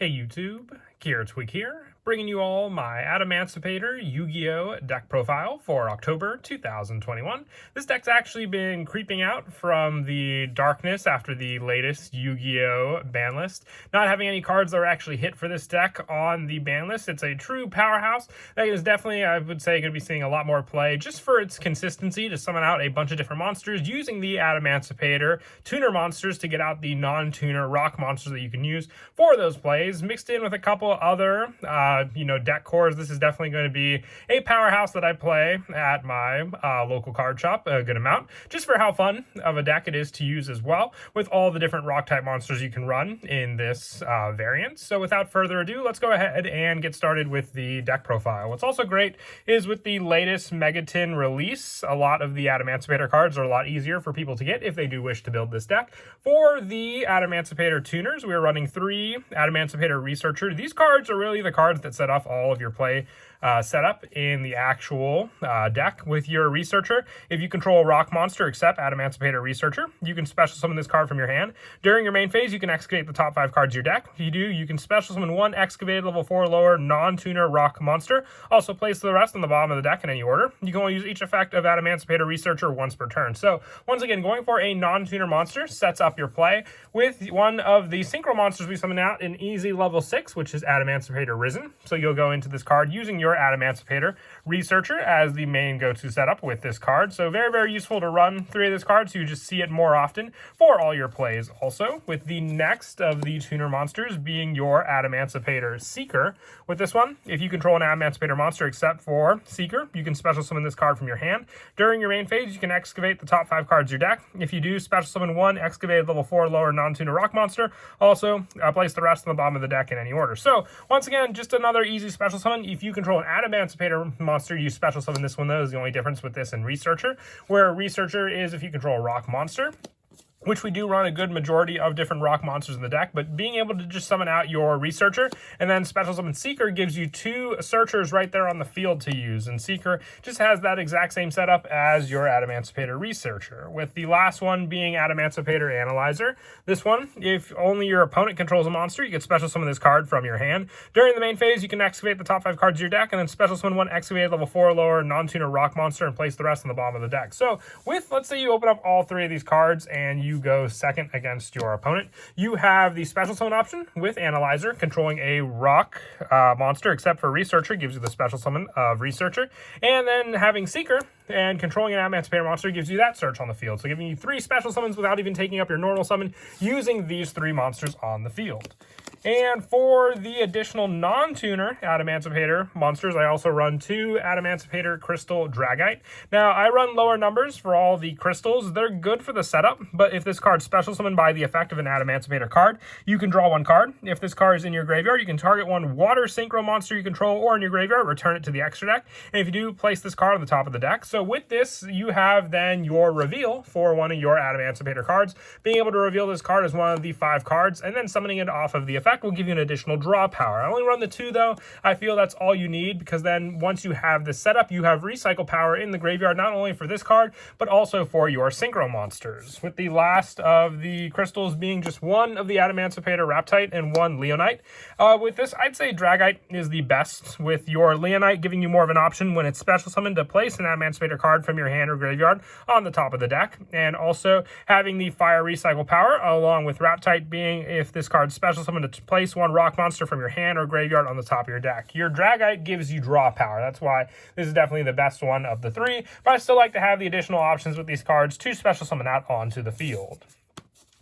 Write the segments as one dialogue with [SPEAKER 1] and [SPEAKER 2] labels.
[SPEAKER 1] Hey YouTube, Twig here, bringing you all my Adamancipator Yugioh deck profile for October 2021. This deck's actually been creeping out from the darkness after the latest Yu-Gi-Oh ban list. Not having any cards that are actually hit for this deck on the ban list. It's a true powerhouse that is definitely, I would say, going to be seeing a lot more play just for its consistency to summon out a bunch of different monsters using the Adamancipator tuner monsters to get out the non-tuner rock monsters that you can use for those plays. Mixed in with a couple other, deck cores. This is definitely going to be a powerhouse that I play at my local card shop a good amount, just for how fun of a deck it is to use as well, with all the different rock type monsters you can run in this variant. So without further ado, let's go ahead and get started with the deck profile. What's also great is with the latest Megaton release, a lot of the Adamancipator cards are a lot easier for people to get if they do wish to build this deck. For the Adamancipator tuners, we're running 3 Adamancipator Researcher. These cards are really the cards that set off all of your play setup in the actual deck. With your Researcher, if you control a rock monster except Adamancipator Researcher, you can special summon this card from your hand. During your main phase, you can excavate the top 5 cards of your deck. If you do, you can special summon 1 excavated level 4 lower non-tuner rock monster. Also place the rest on the bottom of the deck in any order. You can only use each effect of Adamancipator Researcher once per turn. So once again, going for a non-tuner monster sets up your play with one of the synchro monsters we summon out in easy level 6, which is Adamancipator Risen. So you'll go into this card using your Adamancipator Researcher as the main go-to setup with this card. So very, very useful to run 3 of this card, so you just see it more often for all your plays. Also, with the next of the tuner monsters being your Adamancipator Seeker. With this one, if you control an Adamancipator monster except for Seeker, you can special summon this card from your hand. During your main phase, you can excavate the top 5 cards of your deck. If you do, special summon 1 excavated level 4 lower non-tuner rock monster. Also, place the rest on the bottom of the deck in any order. So once again, just another easy special summon. If you control an Adamancipator monster, you special summon this one. That is the only difference with this and Researcher, where Researcher is if you control a rock monster, which we do run a good majority of different rock monsters in the deck, but being able to just summon out your Researcher and then special summon Seeker gives you 2 searchers right there on the field to use, and Seeker just has that exact same setup as your Adamancipator Researcher, with the last one being Adamancipator Analyzer. This one, if only your opponent controls a monster, you can special summon this card from your hand. During the main phase, you can excavate the top 5 cards of your deck and then special summon 1 excavated level 4 lower non-tuner rock monster and place the rest on the bottom of the deck. So with, let's say you open up all 3 of these cards and you go second against your opponent, you have the special summon option with Analyzer, controlling a rock monster except for Researcher gives you the special summon of Researcher, and then having Seeker and controlling an Adamancipator monster gives you that search on the field, so giving you 3 special summons without even taking up your normal summon using these 3 monsters on the field. And for the additional non-tuner Adamancipator monsters, I also run 2 Adamancipator Crystal Dragite. Now, I run lower numbers for all the crystals. They're good for the setup, but if this card's special summoned by the effect of an Adamancipator card, you can draw 1 card. If this card is in your graveyard, you can target 1 water synchro monster you control or in your graveyard, return it to the extra deck. And if you do, place this card on the top of the deck. So with this, you have then your reveal for one of your Adamancipator cards. Being able to reveal this card as one of the 5 cards and then summoning it off of the effect will give you an additional draw power. I only run the 2 though. I feel that's all you need, because then once you have this setup, you have recycle power in the graveyard, not only for this card, but also for your synchro monsters. With the last of the crystals being just 1 of the Adamancipator Raptite and 1 Leonite. With this, I'd say Dragite is the best, with your Leonite giving you more of an option when it's special summoned to place an Adamancipator card from your hand or graveyard on the top of the deck, and also having the fire recycle power, along with Raptite being if this card's special summoned to place 1 rock monster from your hand or graveyard on the top of your deck. Your Dragite gives you draw power. That's why this is definitely the best one of the 3, but I still like to have the additional options with these cards to special summon out onto the field.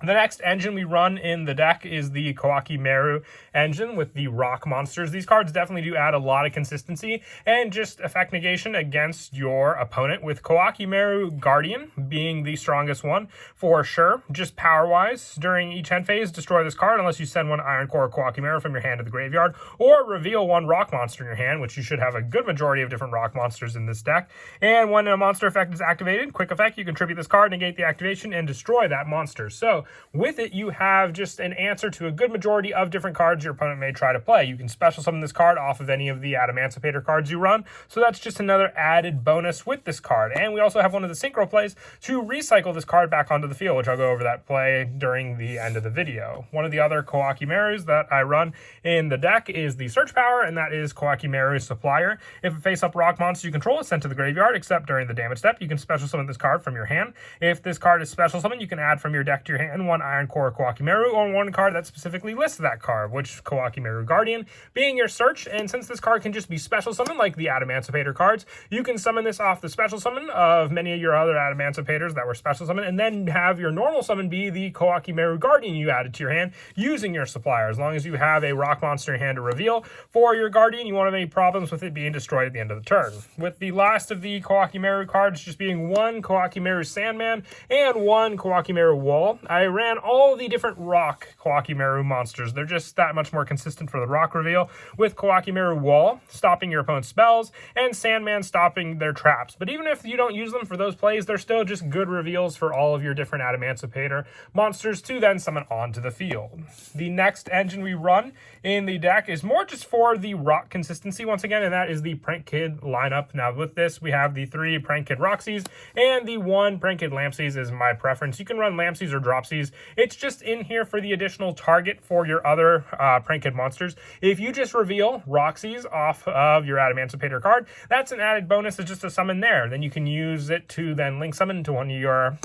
[SPEAKER 1] The next engine we run in the deck is the Kawaki Meru engine with the rock monsters. These cards definitely do add a lot of consistency and just effect negation against your opponent, with Kawaki Meru Guardian being the strongest one for sure. Just power-wise, during each end phase, destroy this card unless you send 1 Iron Core Kawaki Meru from your hand to the graveyard, or reveal 1 rock monster in your hand, which you should have a good majority of different rock monsters in this deck. And when a monster effect is activated, quick effect, you can tribute this card, negate the activation, and destroy that monster. So with it, you have just an answer to a good majority of different cards your opponent may try to play. You can special summon this card off of any of the Adamancipator cards you run, so that's just another added bonus with this card. And we also have one of the synchro plays to recycle this card back onto the field, which I'll go over that play during the end of the video. One of the other Kowakimerus that I run in the deck is the search power, and that is Kowakimeru Supplier. If a face-up rock monster you control is sent to the graveyard, except during the damage step, you can special summon this card from your hand. If this card is special summoned, you can add from your deck to your hand one Iron Core Kowakimeru or one card that specifically lists that card, which Kowakimeru Guardian being your search. And since this card can just be special summoned like the Adamancipator cards, you can summon this off the special summon of many of your other Adamancipators that were special summoned, and then have your normal summon be the Kowakimeru Guardian you added to your hand using your supplier. As long as you have a rock monster in your hand to reveal for your Guardian, you won't have any problems with it being destroyed at the end of the turn. With the last of the Kowakimeru cards just being one Kowakimeru Sandman and one Kowakimeru Wall, I ran all the different rock Kowakimeru monsters. They're just that much more consistent for the rock reveal, with Kowakimeru Wall stopping your opponent's spells and Sandman stopping their traps. But even if you don't use them for those plays, they're still just good reveals for all of your different Adamancipator monsters to then summon onto the field. The next engine we run in the deck is more just for the rock consistency once again, and that is the Prank Kid lineup. Now with this, we have the 3 Prank Kid Roxys and the 1 Prank Kid Lampsies is my preference. You can run Lampsies or Dropsies. It's just in here for the additional target for your other Prank Kid monsters. If you just reveal Roxys off of your Adamancipator card, that's an added bonus. It's just a summon there. Then you can use it to then link summon to one of your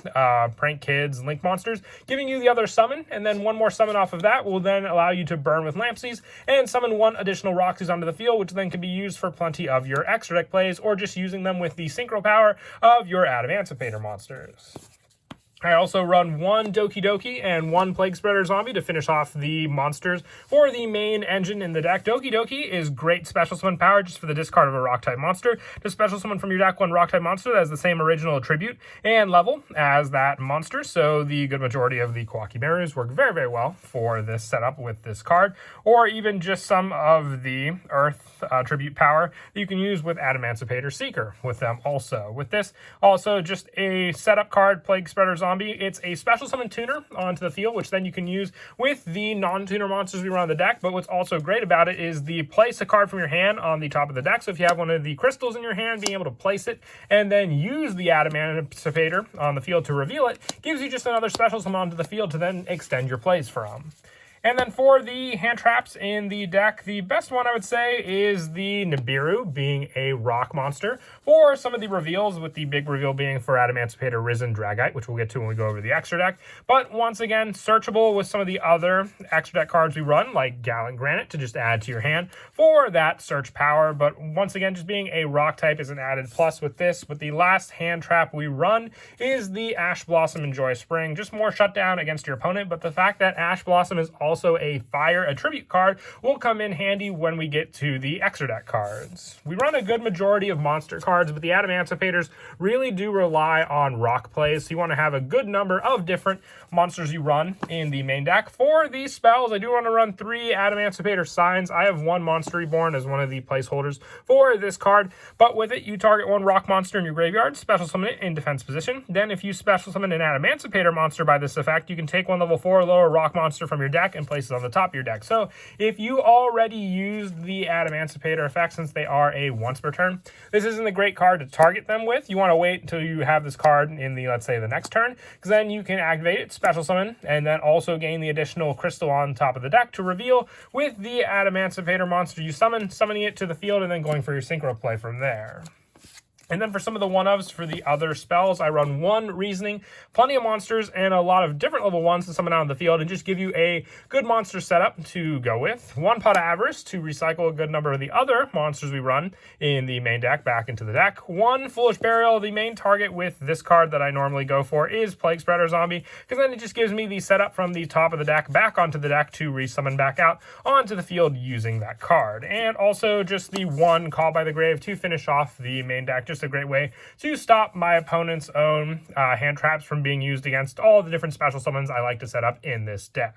[SPEAKER 1] Prank Kids link monsters, giving you the other summon, and then one more summon off of that will then allow you to burn with Lampsies and summon 1 additional Roxys onto the field, which then can be used for plenty of your extra deck plays, or just using them with the synchro power of your Adamancipator monsters. I also run 1 Doki Doki and 1 Plague Spreader Zombie to finish off the monsters for the main engine in the deck. Doki Doki is great special summon power just for the discard of a rock-type monster. To special summon from your deck 1 rock-type monster that has the same original attribute and level as that monster, so the good majority of the Kowakimerus work very, very well for this setup with this card, or even just some of the Earth attribute power that you can use with Adamancipator Seeker with them also. With this, also just a setup card, Plague Spreader Zombie. It's a special summon tuner onto the field, which then you can use with the non-tuner monsters we run on the deck. But what's also great about it is the place a card from your hand on the top of the deck. So if you have one of the crystals in your hand, being able to place it and then use the Adamancipator on the field to reveal it gives you just another special summon onto the field to then extend your plays from. And then for the hand traps in the deck, the best one I would say is the Nibiru, being a rock monster, for some of the reveals, with the big reveal being for Adamancipator Risen Dragite, which we'll get to when we go over the extra deck. But once again, searchable with some of the other extra deck cards we run, like Gallant Granite, to just add to your hand for that search power. But once again, just being a rock type is an added plus with this. But the last hand trap we run is the Ash Blossom Enjoy Spring, just more shutdown against your opponent. But the fact that Ash Blossom is also a fire attribute card will come in handy when we get to the extra deck cards. We run a good majority of monster cards, but the Adamancipators really do rely on rock plays, so you want to have a good number of different monsters you run in the main deck. For these spells, I do want to run 3 Adamancipator Signs. I have 1 Monster Reborn as one of the placeholders for this card, but with it, you target 1 rock monster in your graveyard, special summon it in defense position. Then if you special summon an Adamancipator monster by this effect, you can take 1 level 4 or lower rock monster from your deck and place it on the top of your deck. So if you already used the Adamancipator effect, since they are a once per turn, this isn't a great card to target them with. You want to wait until you have this card in the, let's say, the next turn, because then you can activate it, special summon, and then also gain the additional crystal on top of the deck to reveal with the Adamancipator monster you summon, summoning it to the field, and then going for your synchro play from there. And then for some of the one-ofs for the other spells, I run 1 Reasoning, plenty of monsters, and a lot of different level 1s to summon out on the field, and just give you a good monster setup to go with. 1 Pot of Avarice to recycle a good number of the other monsters we run in the main deck back into the deck. 1 Foolish Burial. The main target with this card that I normally go for is Plague Spreader Zombie, because then it just gives me the setup from the top of the deck back onto the deck to resummon back out onto the field using that card. And also just the 1 Call by the Grave to finish off the main deck. Just a great way to stop my opponent's own hand traps from being used against all the different special summons I like to set up in this deck.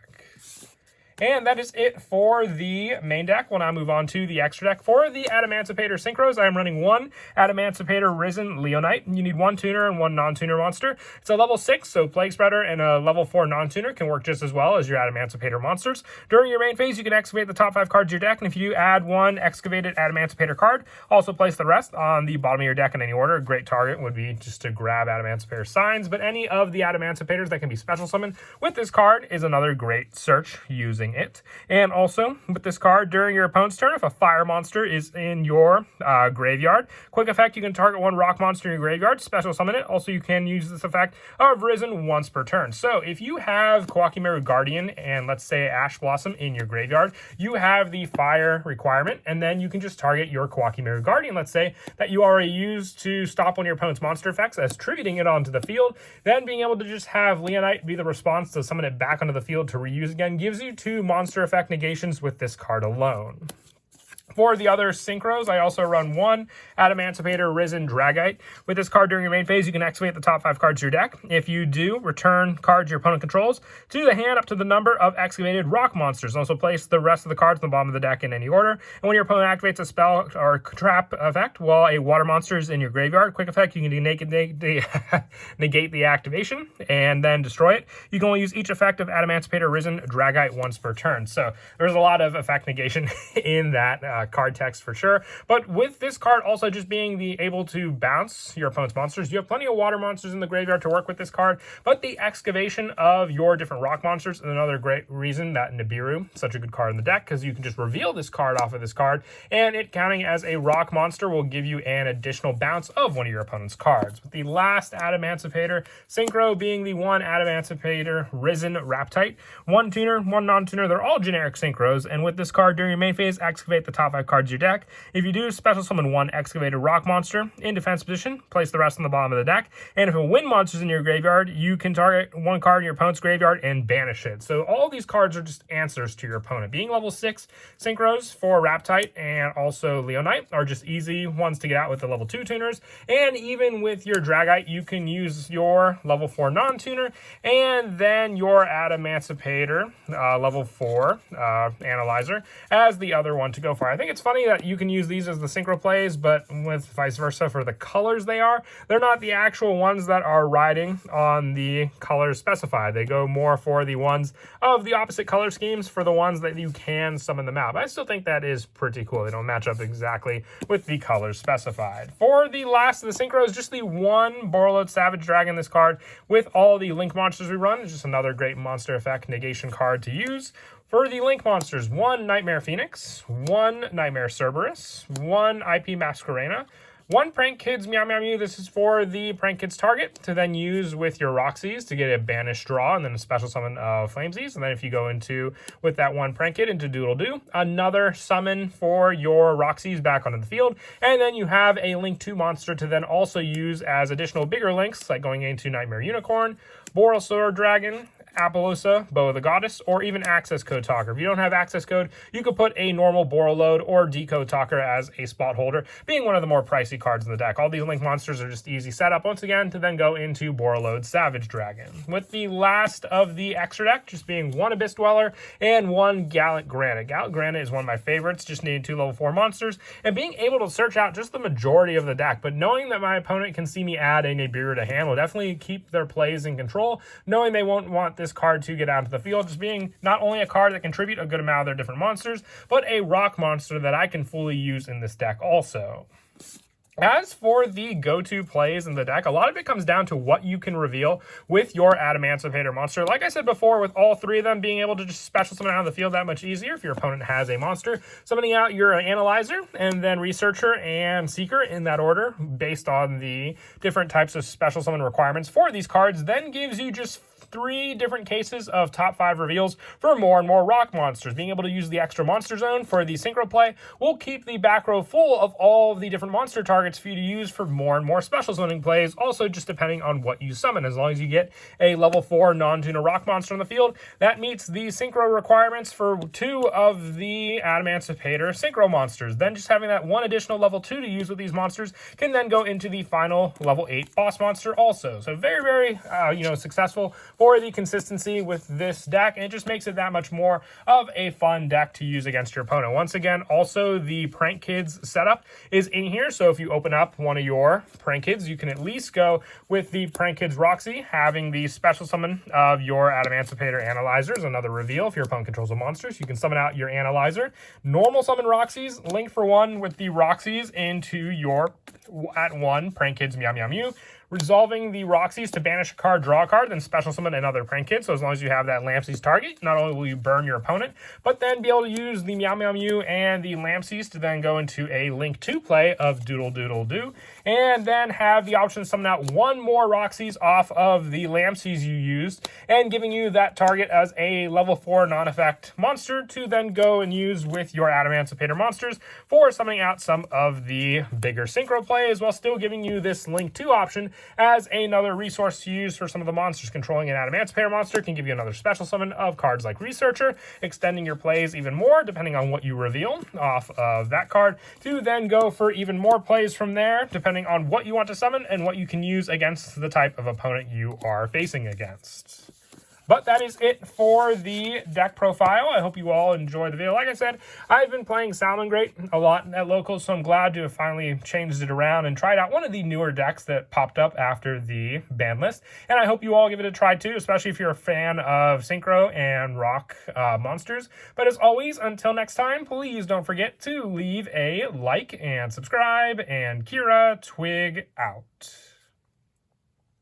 [SPEAKER 1] And that is it for the main deck. We'll now move on to the extra deck. For the Adamancipator Synchros, I am running one Adamancipator Risen Leonite. You need one tuner and one non-tuner monster. It's a level 6, so Plague Spreader and a level 4 non-tuner can work just as well as your Adamancipator monsters. During your main phase, you can excavate the top 5 cards of your deck, and if you add one excavated Adamancipator card, also place the rest on the bottom of your deck in any order. A great target would be just to grab Adamancipator signs, but any of the Adamancipators that can be special summoned with this card is another great search using it. And also, with this card, during your opponent's turn, if a fire monster is in your graveyard, quick effect, you can target one rock monster in your graveyard, special summon it. Also, you can use this effect of Risen once per turn. So, if you have Kwakimeru Guardian and, let's say, Ash Blossom in your graveyard, you have the fire requirement, and then you can just target your Kwakimeru Guardian, let's say, that you already used to stop one of your opponent's monster effects as tributing it onto the field. Then being able to just have Leonite be the response to summon it back onto the field to reuse again gives you 2 monster effect negations with this card alone. For the other synchros, I also run one Adamancipator Risen Dragite. With this card during your main phase, you can excavate the top 5 cards of your deck. If you do, return cards your opponent controls to the hand up to the number of excavated rock monsters. Also place the rest of the cards on the bottom of the deck in any order. And when your opponent activates a spell or trap effect while a water monster is in your graveyard, quick effect, you can negate the activation and then destroy it. You can only use each effect of Adamancipator Risen Dragite once per turn. So there's a lot of effect negation in that card text for sure. But with this card also just being able to bounce your opponent's monsters, you have plenty of water monsters in the graveyard to work with this card, but the excavation of your different rock monsters is another great reason that Nibiru is such a good card in the deck, because you can just reveal this card off of this card, and it counting as a rock monster will give you an additional bounce of one of your opponent's cards. With the last Adamancipator Synchro being the one Adamancipator Risen Raptite. One tuner, one non-tuner, they're all generic synchros, and with this card during your main phase, excavate the top 5 cards of your deck. If you do, special summon one excavated rock monster in defense position, place the rest on the bottom of the deck, and if a wind monster is in your graveyard, you can target one card in your opponent's graveyard and banish it. So all these cards are just answers to your opponent. Being level 6 synchros for Raptite and also Leonite are just easy ones to get out with the level 2 tuners, and even with your Dragite, you can use your level 4 non-tuner and then your Adamancipator level 4 Analyzer as the other one to go for. I think it's funny that you can use these as the synchro plays, but with vice versa for the colors they're not the actual ones that are riding on the colors specified. They go more for the ones of the opposite color schemes for the ones that you can summon them out. But I still think that is pretty cool. They don't match up exactly with the colors specified. For the last of the synchros, just the one Borreload Savage Dragon, this card with all the link monsters we run is just another great monster effect negation card to use. For the link monsters, one Nightmare Phoenix, one Nightmare Cerberus, one IP Masquerena, one Prank Kids Meow Meow Mew. This is for the Prank Kids target to then use with your Roxy's to get a banished draw and then a special summon of Flamesies. And then if you go into, with that one Prank Kid into Doodle Doo, another summon for your Roxy's back onto the field. And then you have a Link 2 monster to then also use as additional bigger links, like going into Nightmare Unicorn, Borreload Dragon, Appaloosa, Bow of the Goddess, or even Access Code Talker. If you don't have Access Code, you could put a normal Borreload or Decode Talker as a spot holder, being one of the more pricey cards in the deck. All these link monsters are just easy setup once again to then go into Borreload Savage Dragon. With the last of the extra deck just being one Abyss Dweller and one Gallant Granite. Gallant Granite is one of my favorites, just needing 2 level 4 monsters, and being able to search out just the majority of the deck, but knowing that my opponent can see me add a Nibiru to hand will definitely keep their plays in control, knowing they won't want this card to get out to the field, just being not only a card that can contribute a good amount of their different monsters, but a rock monster that I can fully use in this deck also. As for the go-to plays in the deck, a lot of it comes down to what you can reveal with your Adamancipator monster. Like I said before, with all 3 of them being able to just special summon out of the field that much easier if your opponent has a monster. Summoning out your Analyzer and then Researcher and Seeker in that order based on the different types of special summon requirements for these cards then gives you just 3 different cases of top 5 reveals for more and more rock monsters. Being able to use the extra monster zone for the synchro play will keep the back row full of all of the different monster targets for you to use for more and more special zoning plays, also just depending on what you summon. As long as you get a level 4 non-tuner rock monster on the field, that meets the synchro requirements for 2 of the Adamancipator synchro monsters. Then just having that one additional level 2 to use with these monsters can then go into the final level 8 boss monster also. So very, very, successful for for the consistency with this deck, and it just makes it that much more of a fun deck to use against your opponent. Once again, also the Prank Kids setup is in here, so if you open up one of your Prank Kids, you can at least go with the Prank Kids Roxy, having the special summon of your Adamancipator Analyzers, another reveal. If your opponent controls a monster, so you can summon out your Analyzer. Normal summon Roxy's, link for one with the Roxy's into your @1 Prank Kids Meow Meow Mew. Resolving the Roxy's to banish a card, draw a card, then special summon another Prank Kid. So as long as you have that Lampsies target, not only will you burn your opponent, but then be able to use the Meow Meow Mew and the Lampsies to then go into a Link 2 play of Doodle Doodle Doo, and then have the option to summon out one more Roxy's off of the Lampsies you used, and giving you that target as a level 4 non-effect monster to then go and use with your Adamancipator monsters for summoning out some of the bigger synchro plays, while still giving you this Link 2 option as another resource to use for some of the monsters. Controlling an Adamancipator monster can give you another special summon of cards like Researcher, extending your plays even more depending on what you reveal off of that card, to then go for even more plays from there depending on what you want to summon and what you can use against the type of opponent you are facing against. But that is it for the deck profile. I hope you all enjoyed the video. Like I said, I've been playing Salamangreat a lot at locals, so I'm glad to have finally changed it around and tried out one of the newer decks that popped up after the ban list. And I hope you all give it a try too, especially if you're a fan of Synchro and Rock monsters. But as always, until next time, please don't forget to leave a like and subscribe. And Kira Twig out.